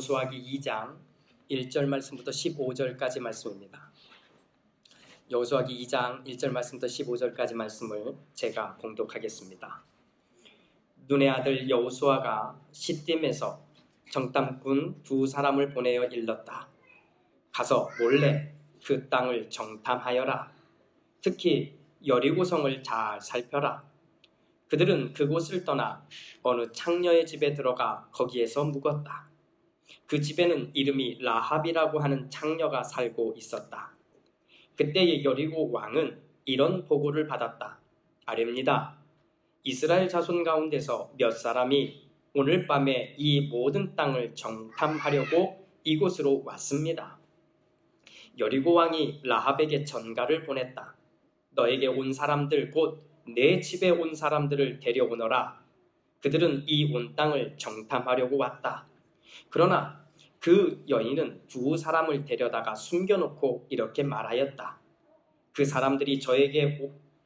여호수아기 2장 1절 말씀부터 15절까지 말씀입니다. 여호수아기 2장 1절 말씀부터 15절까지 말씀을 제가 봉독하겠습니다. 눈의 아들 여호수아가 시딤에서 정탐꾼 두 사람을 보내어 일렀다. 가서 몰래 그 땅을 정탐하여라. 특히 여리고성을 잘 살펴라. 그들은 그곳을 떠나 어느 창녀의 집에 들어가 거기에서 묵었다. 그 집에는 이름이 라합이라고 하는 창녀가 살고 있었다. 그때의 여리고 왕은 이런 보고를 받았다. 아뢰입니다. 이스라엘 자손 가운데서 몇 사람이 오늘 밤에 이 모든 땅을 정탐하려고 이곳으로 왔습니다. 여리고 왕이 라합에게 전가를 보냈다. 너에게 온 사람들 곧 내 집에 온 사람들을 데려오너라. 그들은 이 온 땅을 정탐하려고 왔다. 그러나 그 여인은 두 사람을 데려다가 숨겨놓고 이렇게 말하였다. 그 사람들이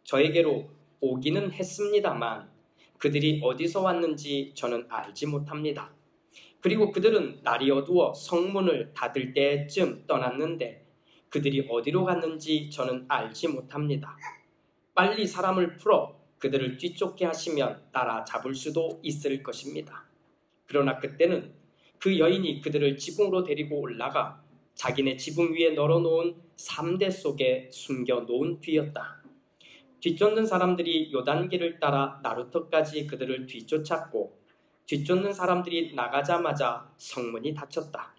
저에게로 오기는 했습니다만 그들이 어디서 왔는지 저는 알지 못합니다. 그리고 그들은 날이 어두워 성문을 닫을 때쯤 떠났는데 그들이 어디로 갔는지 저는 알지 못합니다. 빨리 사람을 풀어 그들을 뒤쫓게 하시면 따라잡을 수도 있을 것입니다. 그러나 그때는 그 여인이 그들을 지붕으로 데리고 올라가 자기네 지붕 위에 널어놓은 삼대 속에 숨겨놓은 뒤였다. 뒤쫓는 사람들이 요단길을 따라 나루터까지 그들을 뒤쫓았고 뒤쫓는 사람들이 나가자마자 성문이 닫혔다.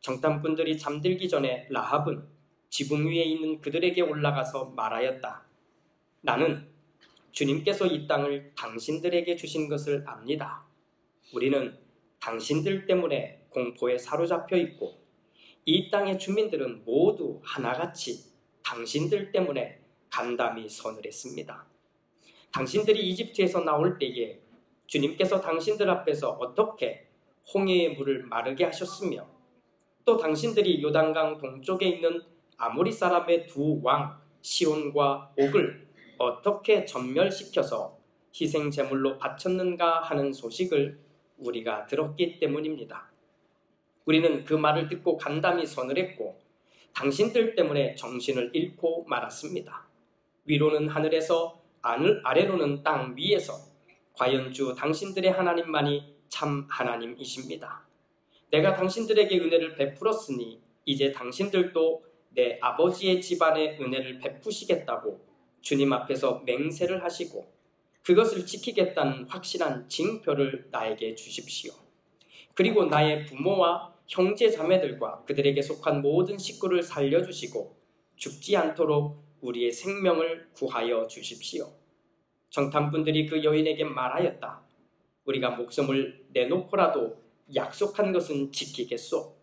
정탐꾼들이 잠들기 전에 라합은 지붕 위에 있는 그들에게 올라가서 말하였다. 나는 주님께서 이 땅을 당신들에게 주신 것을 압니다. 우리는 당신들 때문에 공포에 사로잡혀 있고 이 땅의 주민들은 모두 하나같이 당신들 때문에 간담이 서늘했습니다. 당신들이 이집트에서 나올 때에 주님께서 당신들 앞에서 어떻게 홍해의 물을 마르게 하셨으며 또 당신들이 요단강 동쪽에 있는 아모리 사람의 두 왕 시온과 옥을 어떻게 전멸시켜서 희생 제물로 바쳤는가 하는 소식을 우리가 들었기 때문입니다. 우리는 그 말을 듣고 간담이 서늘했고 당신들 때문에 정신을 잃고 말았습니다. 위로는 하늘에서 아래로는 땅 위에서 과연 주 당신들의 하나님만이 참 하나님이십니다. 내가 당신들에게 은혜를 베풀었으니 이제 당신들도 내 아버지의 집안에 은혜를 베푸시겠다고 주님 앞에서 맹세를 하시고 그것을 지키겠다는 확실한 징표를 나에게 주십시오. 그리고 나의 부모와 형제 자매들과 그들에게 속한 모든 식구를 살려주시고 죽지 않도록 우리의 생명을 구하여 주십시오. 정탐꾼들이 그 여인에게 말하였다. 우리가 목숨을 내놓고라도 약속한 것은 지키겠소.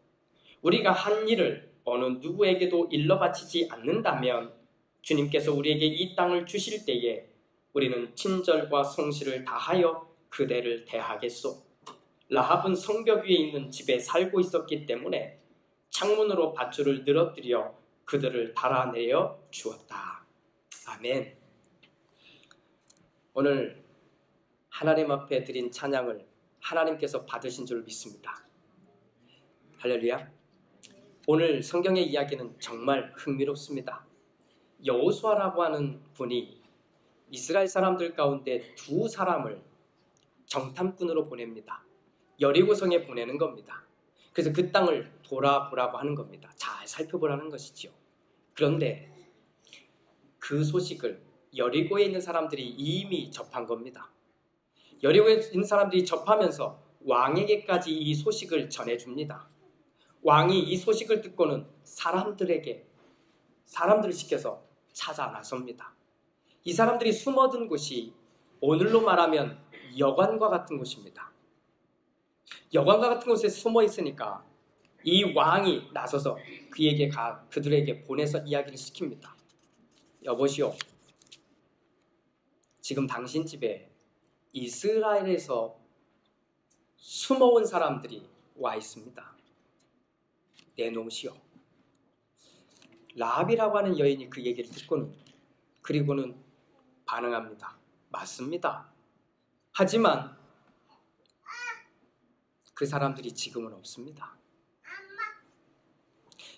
우리가 한 일을 어느 누구에게도 일러 바치지 않는다면 주님께서 우리에게 이 땅을 주실 때에 우리는 친절과 성실을 다하여 그대를 대하겠소. 라합은 성벽 위에 있는 집에 살고 있었기 때문에 창문으로 밧줄을 늘어뜨려 그들을 달아내려 주었다. 아멘. 오늘 하나님 앞에 드린 찬양을 하나님께서 받으신 줄 믿습니다. 할렐루야. 오늘 성경의 이야기는 정말 흥미롭습니다. 여호수아라고 하는 분이 이스라엘 사람들 가운데 두 사람을 정탐꾼으로 보냅니다. 여리고성에 보내는 겁니다. 그래서 그 땅을 돌아보라고 하는 겁니다. 잘 살펴보라는 것이지요. 그런데 그 소식을 여리고에 있는 사람들이 이미 접한 겁니다. 여리고에 있는 사람들이 접하면서 왕에게까지 이 소식을 전해줍니다. 왕이 이 소식을 듣고는 사람들을 시켜서 찾아 나섭니다. 이 사람들이 숨어든 곳이 오늘로 말하면 여관과 같은 곳입니다. 여관과 같은 곳에 숨어 있으니까 이 왕이 나서서 그들에게 보내서 이야기를 시킵니다. 여보시오, 지금 당신 집에 이스라엘에서 숨어온 사람들이 와 있습니다. 내놓으시오. 라합이라고 하는 여인이 그 얘기를 그리고는 반응합니다. 맞습니다. 하지만 그 사람들이 지금은 없습니다.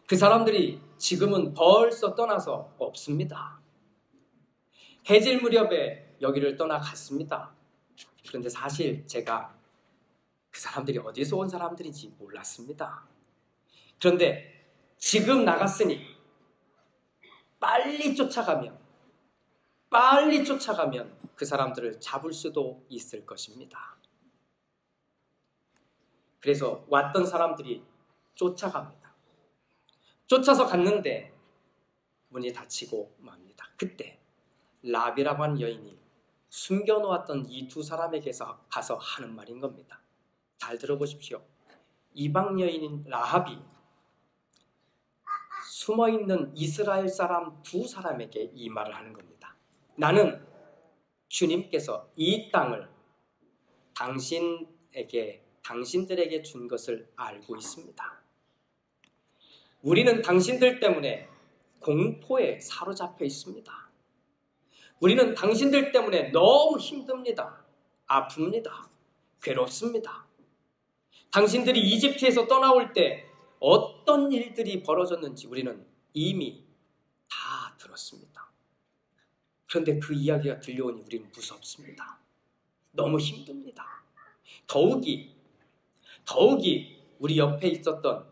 그 사람들이 지금은 벌써 떠나서 없습니다. 해질 무렵에 여기를 떠나갔습니다. 그런데 사실 제가 그 사람들이 어디서 온 사람들인지 몰랐습니다. 그런데 지금 나갔으니 빨리 쫓아가면 그 사람들을 잡을 수도 있을 것입니다. 그래서 왔던 사람들이 쫓아갑니다. 쫓아서 갔는데 문이 닫히고 맙니다. 그때 라비라고 하는 여인이 숨겨놓았던 이 두 사람에게서 가서 하는 말인 겁니다. 잘 들어보십시오. 이방 여인인 라합이 숨어있는 이스라엘 사람 두 사람에게 이 말을 하는 겁니다. 나는 주님께서 이 땅을 당신들에게 준 것을 알고 있습니다. 우리는 당신들 때문에 공포에 사로잡혀 있습니다. 우리는 당신들 때문에 너무 힘듭니다. 아픕니다. 괴롭습니다. 당신들이 이집트에서 떠나올 때 어떤 일들이 벌어졌는지 우리는 이미 다 들었습니다. 그런데 그 이야기가 들려오니 우리는 무섭습니다. 너무 힘듭니다. 더욱이 우리 옆에 있었던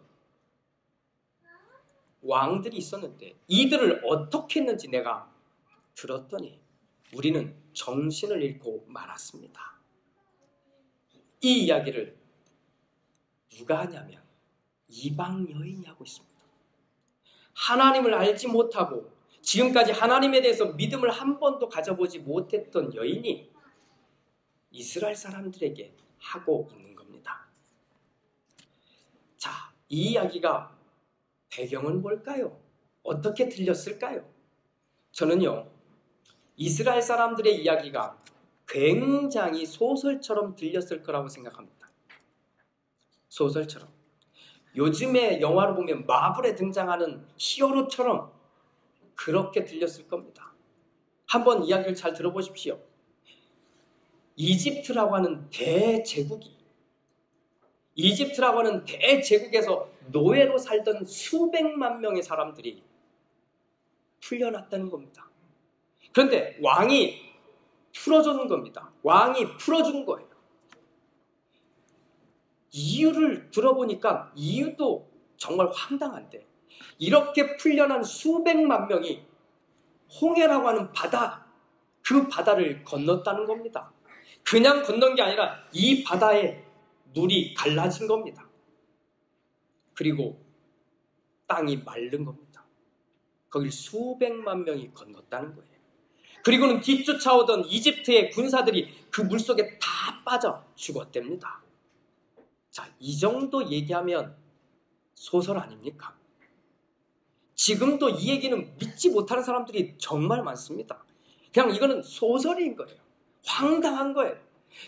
왕들이 있었는데 이들을 어떻게 했는지 내가 들었더니 우리는 정신을 잃고 말았습니다. 이 이야기를 누가 하냐면 이방 여인이 하고 있습니다. 하나님을 알지 못하고 지금까지 하나님에 대해서 믿음을 한 번도 가져보지 못했던 여인이 이스라엘 사람들에게 하고 있는 겁니다. 자, 이 이야기가 배경은 뭘까요? 어떻게 들렸을까요? 저는요, 이스라엘 사람들의 이야기가 굉장히 소설처럼 들렸을 거라고 생각합니다. 소설처럼. 요즘의 영화로 보면 마블에 등장하는 히어로처럼 그렇게 들렸을 겁니다. 한번 이야기를 잘 들어보십시오. 이집트라고 하는 대제국에서 노예로 살던 수백만 명의 사람들이 풀려났다는 겁니다. 그런데 왕이 풀어주는 겁니다. 왕이 풀어준 거예요. 이유를 들어보니까 이유도 정말 황당한데 이렇게 풀려난 수백만 명이 홍해라고 하는 바다, 그 바다를 건넜다는 겁니다. 그냥 건넌 게 아니라 이 바다에 물이 갈라진 겁니다. 그리고 땅이 마른 겁니다. 거길 수백만 명이 건넜다는 거예요. 그리고는 뒤쫓아오던 이집트의 군사들이 그 물속에 다 빠져 죽었답니다. 자, 이 정도 얘기하면 소설 아닙니까? 지금도 이 얘기는 믿지 못하는 사람들이 정말 많습니다. 그냥 이거는 소설인 거예요. 황당한 거예요.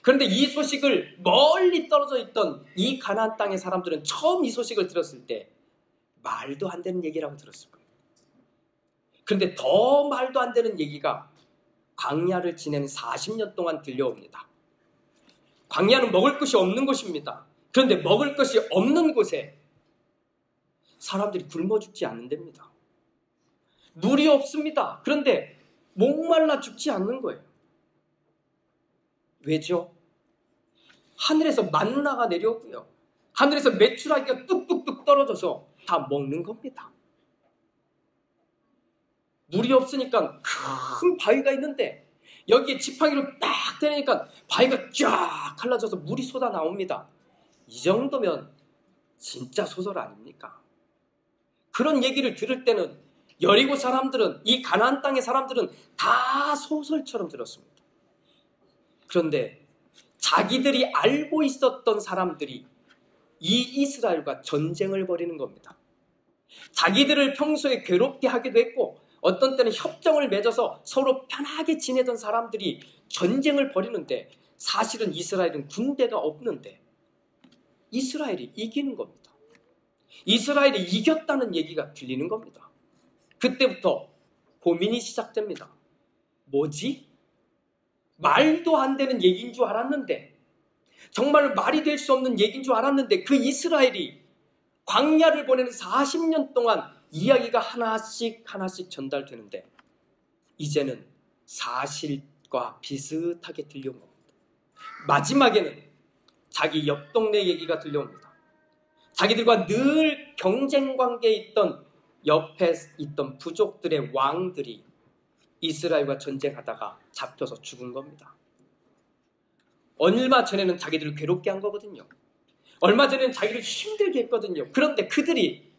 그런데 이 소식을 멀리 떨어져 있던 이 가나안 땅의 사람들은 처음 이 소식을 들었을 때 말도 안 되는 얘기라고 들었을 겁니다. 그런데 더 말도 안 되는 얘기가 광야를 지낸 40년 동안 들려옵니다. 광야는 먹을 것이 없는 곳입니다. 그런데 먹을 것이 없는 곳에 사람들이 굶어 죽지 않는답니다. 물이 없습니다. 그런데 목말라 죽지 않는 거예요. 왜죠? 하늘에서 만나가 내려오고요. 하늘에서 메추라기가 뚝뚝뚝 떨어져서 다 먹는 겁니다. 물이 없으니까 큰 바위가 있는데 여기에 지팡이로 딱 때리니까 바위가 쫙 갈라져서 물이 쏟아 나옵니다. 이 정도면 진짜 소설 아닙니까? 그런 얘기를 들을 때는 여리고 사람들은, 이 가나안 땅의 사람들은 다 소설처럼 들었습니다. 그런데 자기들이 알고 있었던 사람들이 이 이스라엘과 전쟁을 벌이는 겁니다. 자기들을 평소에 괴롭게 하기도 했고 어떤 때는 협정을 맺어서 서로 편하게 지내던 사람들이 전쟁을 벌이는데 사실은 이스라엘은 군대가 없는데 이스라엘이 이기는 겁니다. 이스라엘이 이겼다는 얘기가 들리는 겁니다. 그때부터 고민이 시작됩니다. 뭐지? 말도 안 되는 얘기인 줄 알았는데 정말 말이 될 수 없는 얘기인 줄 알았는데 그 이스라엘이 광야를 보내는 40년 동안 이야기가 하나씩 전달되는데 이제는 사실과 비슷하게 들려온 겁니다. 마지막에는 자기 옆 동네 얘기가 들려옵니다. 자기들과 늘 경쟁 관계에 있던 옆에 있던 부족들의 왕들이 이스라엘과 전쟁하다가 잡혀서 죽은 겁니다. 얼마 전에는 자기들을 괴롭게 한 거거든요. 얼마 전에는 자기를 힘들게 했거든요. 그런데 그들이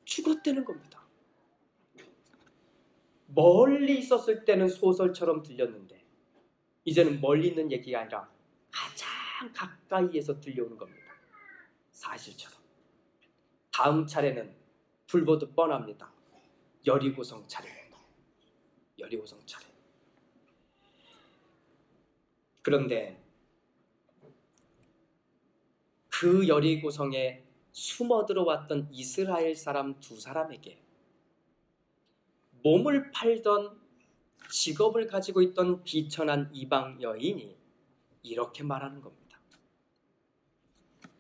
죽었다는 겁니다. 멀리 있었을 때는 소설처럼 들렸는데 이제는 멀리 있는 얘기가 아니라 가장 가까이에서 들려오는 겁니다. 사실처럼. 다음 차례는 불보듯 뻔합니다. 여리고성 차례입니다. 여리고성 차례. 그런데 그 여리고성에 숨어 들어왔던 이스라엘 사람 두 사람에게 몸을 팔던 직업을 가지고 있던 비천한 이방 여인이 이렇게 말하는 겁니다.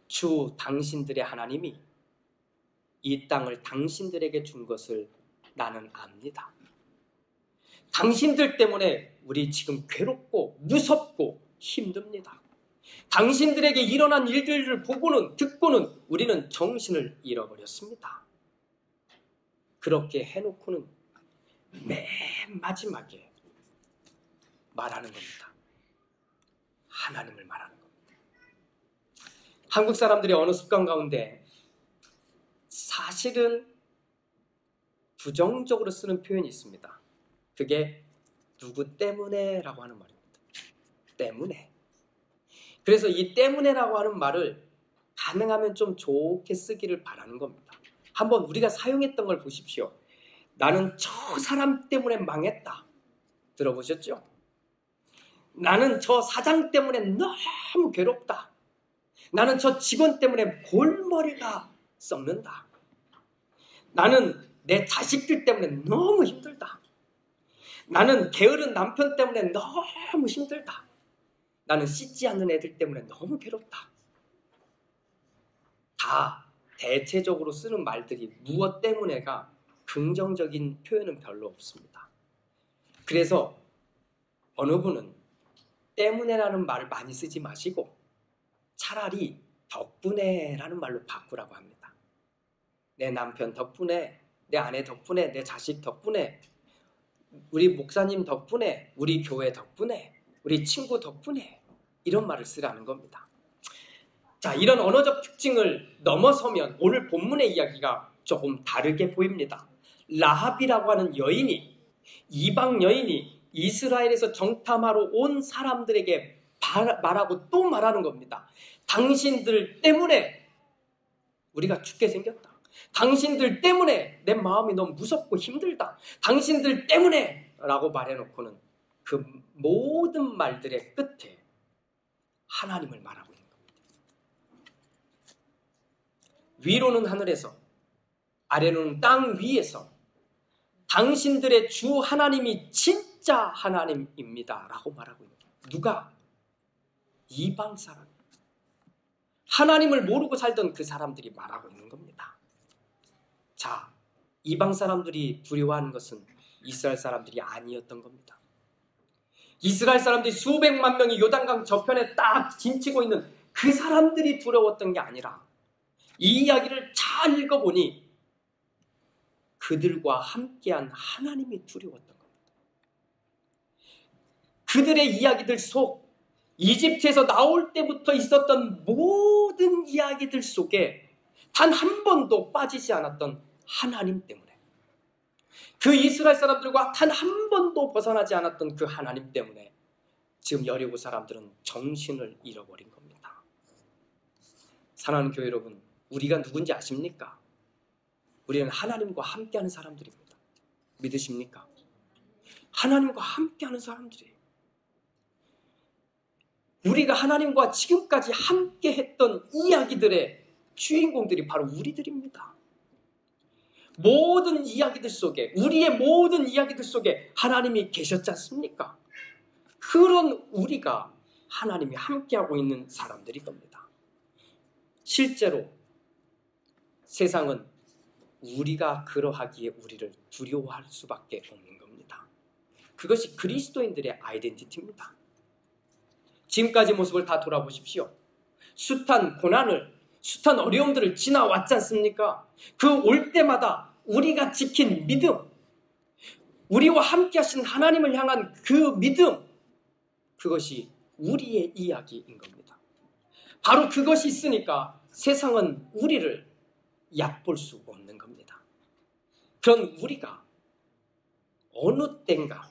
주 당신들의 하나님이 이 땅을 당신들에게 준 것을 나는 압니다. 당신들 때문에 우리 지금 괴롭고 무섭고 힘듭니다. 당신들에게 일어난 일들을 보고는 듣고는 우리는 정신을 잃어버렸습니다. 그렇게 해놓고는 맨 마지막에 말하는 겁니다. 하나님을 말하는 겁니다. 한국 사람들의 언어 습관 가운데 사실은 부정적으로 쓰는 표현이 있습니다. 그게 누구 때문에 라고 하는 말입니다. 때문에. 그래서 이 때문에라고 하는 말을 가능하면 좀 좋게 쓰기를 바라는 겁니다. 한번 우리가 사용했던 걸 보십시오. 나는 저 사람 때문에 망했다. 들어보셨죠? 나는 저 사장 때문에 너무 괴롭다. 나는 저 직원 때문에 골머리가 썩는다. 나는 내 자식들 때문에 너무 힘들다. 나는 게으른 남편 때문에 너무 힘들다. 나는 씻지 않는 애들 때문에 너무 괴롭다. 다 대체적으로 쓰는 말들이 무엇 때문에가 긍정적인 표현은 별로 없습니다. 그래서 어느 분은 때문에라는 말을 많이 쓰지 마시고 차라리 덕분에라는 말로 바꾸라고 합니다. 내 남편 덕분에, 내 아내 덕분에, 내 자식 덕분에, 우리 목사님 덕분에, 우리 교회 덕분에, 우리 친구 덕분에 이런 말을 쓰라는 겁니다. 자, 이런 언어적 특징을 넘어서면 오늘 본문의 이야기가 조금 다르게 보입니다. 라합이라고 하는 여인이, 이방 여인이 이스라엘에서 정탐하러 온 사람들에게 말하고 또 말하는 겁니다. 당신들 때문에 우리가 죽게 생겼다. 당신들 때문에 내 마음이 너무 무섭고 힘들다. 당신들 때문에 라고 말해놓고는 그 모든 말들의 끝에 하나님을 말하고 있는 겁니다. 위로는 하늘에서, 아래로는 땅 위에서 당신들의 주 하나님이 진짜 하나님입니다 라고 말하고 있는 거예요. 누가? 이방 사람. 하나님을 모르고 살던 그 사람들이 말하고 있는 겁니다. 자, 이방 사람들이 두려워하는 것은 이스라엘 사람들이 아니었던 겁니다. 이스라엘 사람들이 수백만 명이 요단강 저편에 딱 진치고 있는 그 사람들이 두려웠던 게 아니라 이 이야기를 잘 읽어보니 그들과 함께한 하나님이 두려웠던 겁니다. 그들의 이야기들 속, 이집트에서 나올 때부터 있었던 모든 이야기들 속에 단 한 번도 빠지지 않았던 하나님 때문에, 그 이스라엘 사람들과 단 한 번도 벗어나지 않았던 그 하나님 때문에 지금 여리고 사람들은 정신을 잃어버린 겁니다. 사랑하는 교회 여러분, 우리가 누군지 아십니까? 우리는 하나님과 함께하는 사람들입니다. 믿으십니까? 하나님과 함께하는 사람들이에요. 우리가 하나님과 지금까지 함께했던 이야기들의 주인공들이 바로 우리들입니다. 모든 이야기들 속에, 우리의 모든 이야기들 속에 하나님이 계셨지 않습니까? 그런 우리가 하나님이 함께하고 있는 사람들이 겁니다. 실제로 세상은 우리가 그러하기에 우리를 두려워할 수밖에 없는 겁니다. 그것이 그리스도인들의 아이덴티티입니다. 지금까지 모습을 다 돌아보십시오. 숱한 고난을, 숱한 어려움들을 지나왔지 않습니까? 그 올 때마다 우리가 지킨 믿음, 우리와 함께 하신 하나님을 향한 그 믿음, 그것이 우리의 이야기인 겁니다. 바로 그것이 있으니까 세상은 우리를 얕볼 수 없는 겁니다. 그런 우리가 어느 때인가,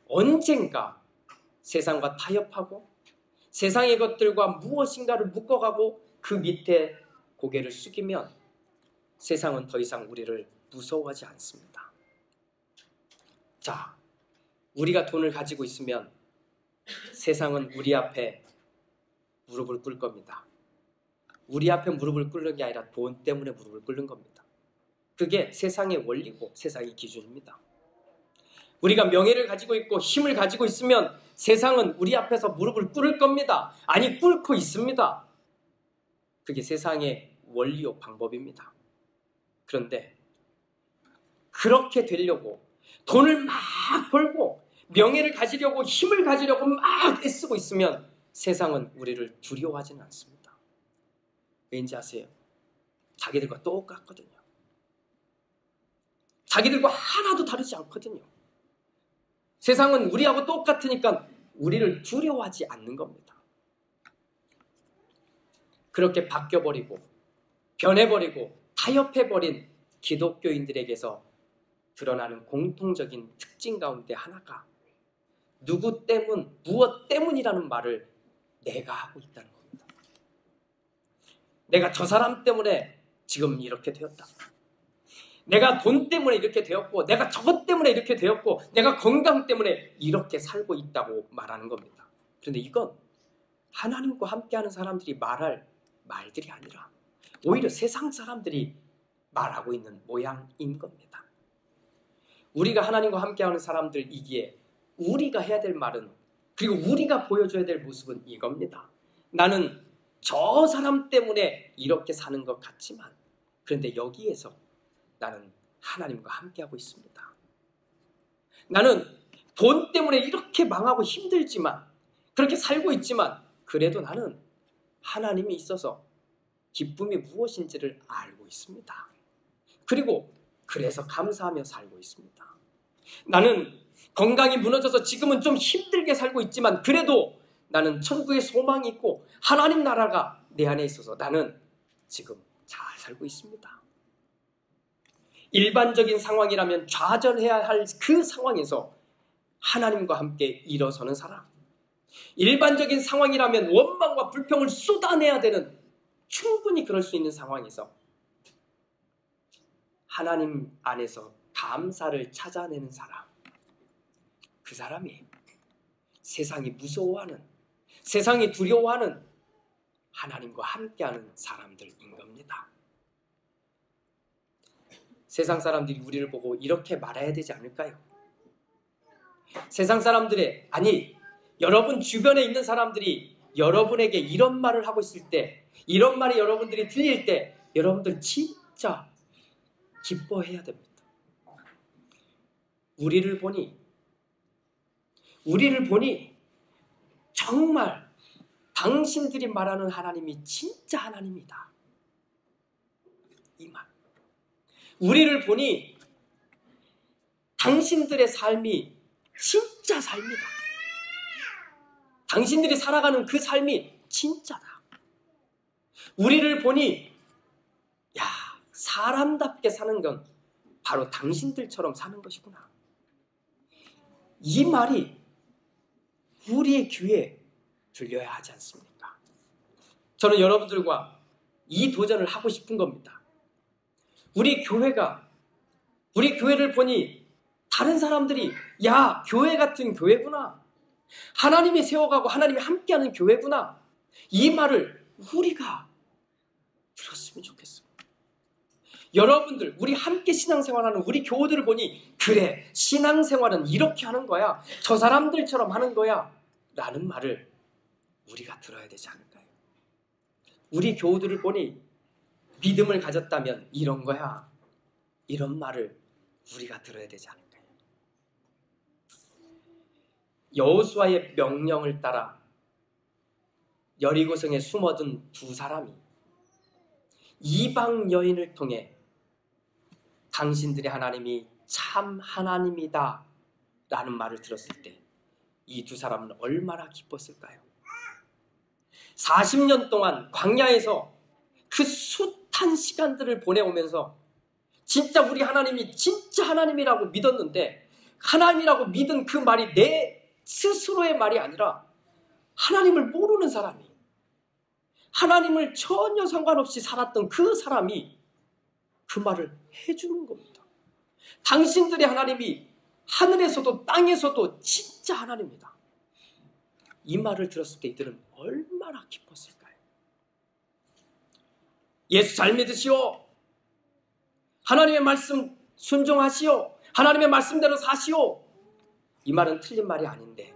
언젠가 세상과 타협하고 세상의 것들과 무엇인가를 묶어가고 그 밑에 고개를 숙이면 세상은 더 이상 우리를 무서워하지 않습니다. 자, 우리가 돈을 가지고 있으면 세상은 우리 앞에 무릎을 꿇을 겁니다. 우리 앞에 무릎을 꿇는 게 아니라 돈 때문에 무릎을 꿇는 겁니다. 그게 세상의 원리고 세상의 기준입니다. 우리가 명예를 가지고 있고 힘을 가지고 있으면 세상은 우리 앞에서 무릎을 꿇을 겁니다. 아니, 꿇고 있습니다. 그게 세상의 원리요 방법입니다. 그런데 그렇게 되려고 돈을 막 벌고 명예를 가지려고 힘을 가지려고 막 애쓰고 있으면 세상은 우리를 두려워하지는 않습니다. 왠지 아세요? 자기들과 똑같거든요. 자기들과 하나도 다르지 않거든요. 세상은 우리하고 똑같으니까 우리를 두려워하지 않는 겁니다. 그렇게 바뀌어버리고 변해버리고 타협해버린 기독교인들에게서 드러나는 공통적인 특징 가운데 하나가 누구 때문, 무엇 때문이라는 말을 내가 하고 있다는 겁니다. 내가 저 사람 때문에 지금 이렇게 되었다. 내가 돈 때문에 이렇게 되었고, 내가 저것 때문에 이렇게 되었고, 내가 건강 때문에 이렇게 살고 있다고 말하는 겁니다. 그런데 이건 하나님과 함께하는 사람들이 말할 말들이 아니라 오히려 세상 사람들이 말하고 있는 모양인 겁니다. 우리가 하나님과 함께하는 사람들이기에 우리가 해야 될 말은, 그리고 우리가 보여줘야 될 모습은 이겁니다. 나는 저 사람 때문에 이렇게 사는 것 같지만 그런데 여기에서 나는 하나님과 함께하고 있습니다. 나는 돈 때문에 이렇게 망하고 힘들지만, 그렇게 살고 있지만 그래도 나는 하나님이 있어서 기쁨이 무엇인지를 알고 있습니다. 그리고 그래서 감사하며 살고 있습니다. 나는 건강이 무너져서 지금은 좀 힘들게 살고 있지만 그래도 나는 천국의 소망이 있고 하나님 나라가 내 안에 있어서 나는 지금 잘 살고 있습니다. 일반적인 상황이라면 좌절해야 할 그 상황에서 하나님과 함께 일어서는 사람, 일반적인 상황이라면 원망과 불평을 쏟아내야 되는, 충분히 그럴 수 있는 상황에서 하나님 안에서 감사를 찾아내는 사람, 그 사람이 세상이 무서워하는, 세상이 두려워하는 하나님과 함께하는 사람들인 겁니다. 세상 사람들이 우리를 보고 이렇게 말해야 되지 않을까요? 세상 사람들의, 아니 여러분 주변에 있는 사람들이 여러분에게 이런 말을 하고 있을 때, 이런 말이 여러분들이 들릴 때 여러분들 진짜 기뻐해야 됩니다. 우리를 보니 정말 당신들이 말하는 하나님이 진짜 하나님이다. 이 말. 우리를 보니 당신들의 삶이 진짜 삶이다. 당신들이 살아가는 그 삶이 진짜다. 우리를 보니 야, 사람답게 사는 건 바로 당신들처럼 사는 것이구나. 이 말이 우리의 귀에 들려야 하지 않습니까? 저는 여러분들과 이 도전을 하고 싶은 겁니다. 우리 교회를 보니 다른 사람들이 야, 교회 같은 교회구나. 하나님이 세워가고 하나님이 함께하는 교회구나. 이 말을 우리가 들었으면 좋겠어요. 여러분들, 우리 함께 신앙생활하는 우리 교우들을 보니 그래, 신앙생활은 이렇게 하는 거야. 저 사람들처럼 하는 거야. 라는 말을 우리가 들어야 되지 않을까요? 우리 교우들을 보니 믿음을 가졌다면 이런 거야, 이런 말을 우리가 들어야 되지 않을까요? 여호수아의 명령을 따라 여리고성에 숨어든 두 사람이 이방 여인을 통해 당신들의 하나님이 참 하나님이다 라는 말을 들었을 때 이 두 사람은 얼마나 기뻤을까요? 40년 동안 광야에서 그 숱한 시간들을 보내오면서 진짜 우리 하나님이 진짜 하나님이라고 믿었는데, 하나님이라고 믿은 그 말이 내 스스로의 말이 아니라 하나님을 모르는 사람이, 하나님을 전혀 상관없이 살았던 그 사람이 그 말을 해주는 겁니다. 당신들의 하나님이 하늘에서도 땅에서도 진짜 하나님이다. 이 말을 들었을 때 이들은 얼마나 기뻤을까요? 예수 잘 믿으시오. 하나님의 말씀 순종하시오. 하나님의 말씀대로 사시오. 이 말은 틀린 말이 아닌데,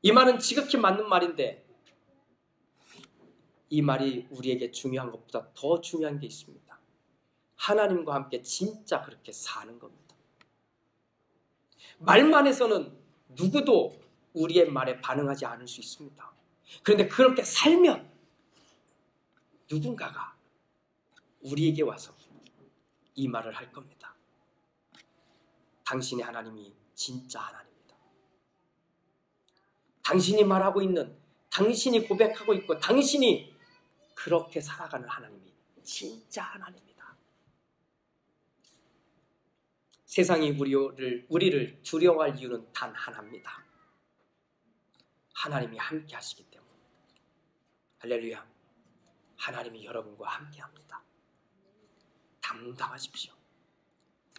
이 말은 지극히 맞는 말인데, 이 말이 우리에게 중요한 것보다 더 중요한 게 있습니다. 하나님과 함께 진짜 그렇게 사는 겁니다. 말만 해서는 누구도 우리의 말에 반응하지 않을 수 있습니다. 그런데 그렇게 살면 누군가가 우리에게 와서 이 말을 할 겁니다. 당신의 하나님이 진짜 하나님이다. 당신이 말하고 있는, 당신이 고백하고 있고 당신이 그렇게 살아가는 하나님이 진짜 하나님이다. 세상이 우리를 두려워할 이유는 단 하나입니다. 하나님이 함께 하시기 때문입니다. 할렐루야. 하나님이 여러분과 함께 합니다. 담담하십시오.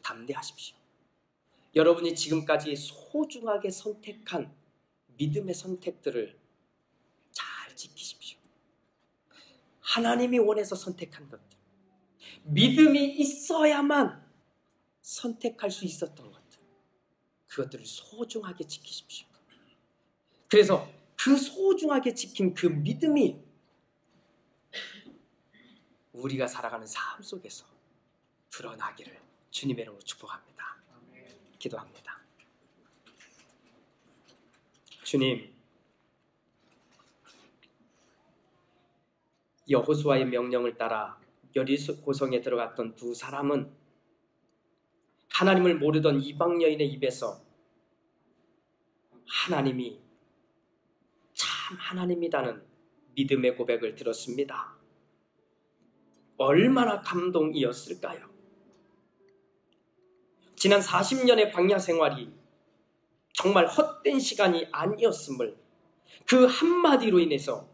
담대하십시오. 여러분이 지금까지 소중하게 선택한 믿음의 선택들을 잘 지키십시오. 하나님이 원해서 선택한 것들, 믿음이 있어야만 선택할 수 있었던 것들, 그것들을 소중하게 지키십시오. 그래서 그 소중하게 지킨 그 믿음이 우리가 살아가는 삶 속에서 드러나기를 주님의 이름으로 축복합니다. 기도합니다. 주님, 여호수아의 명령을 따라 여리고성에 들어갔던 두 사람은 하나님을 모르던 이방 여인의 입에서 하나님이 참 하나님이라는 믿음의 고백을 들었습니다. 얼마나 감동이었을까요? 지난 40년의 광야 생활이 정말 헛된 시간이 아니었음을 그 한마디로 인해서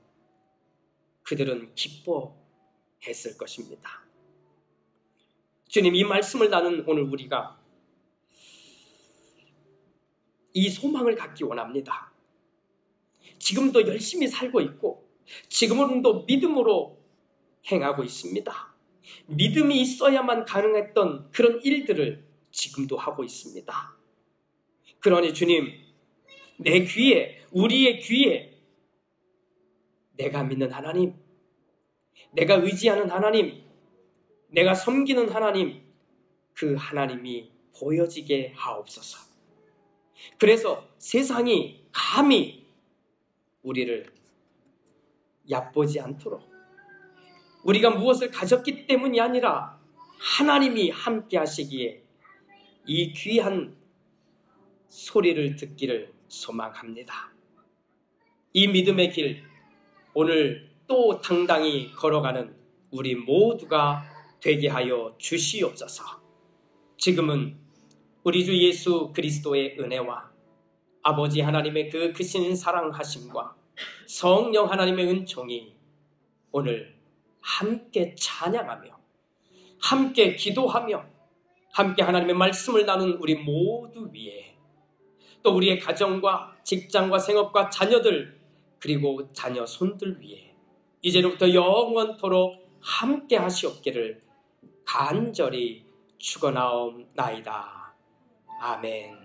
그들은 기뻐했을 것입니다. 주님, 이 말씀을 나눈 오늘 우리가 이 소망을 갖기 원합니다. 지금도 열심히 살고 있고 지금도 믿음으로 행하고 있습니다. 믿음이 있어야만 가능했던 그런 일들을 지금도 하고 있습니다. 그러니 주님, 내 귀에, 우리의 귀에 내가 믿는 하나님, 내가 의지하는 하나님, 내가 섬기는 하나님, 그 하나님이 보여지게 하옵소서. 그래서 세상이 감히 우리를 얕보지 않도록, 우리가 무엇을 가졌기 때문이 아니라 하나님이 함께 하시기에 이 귀한 소리를 듣기를 소망합니다. 이 믿음의 길, 오늘 또 당당히 걸어가는 우리 모두가 되게 하여 주시옵소서. 지금은 우리 주 예수 그리스도의 은혜와 아버지 하나님의 그 크신 사랑하심과 성령 하나님의 은총이 오늘 함께 찬양하며 함께 기도하며 함께 하나님의 말씀을 나눈 우리 모두 위에, 또 우리의 가정과 직장과 생업과 자녀들, 그리고 자녀 손들 위에 이제로부터 영원토록 함께 하시옵기를 간절히 축원하옵나이다. 아멘.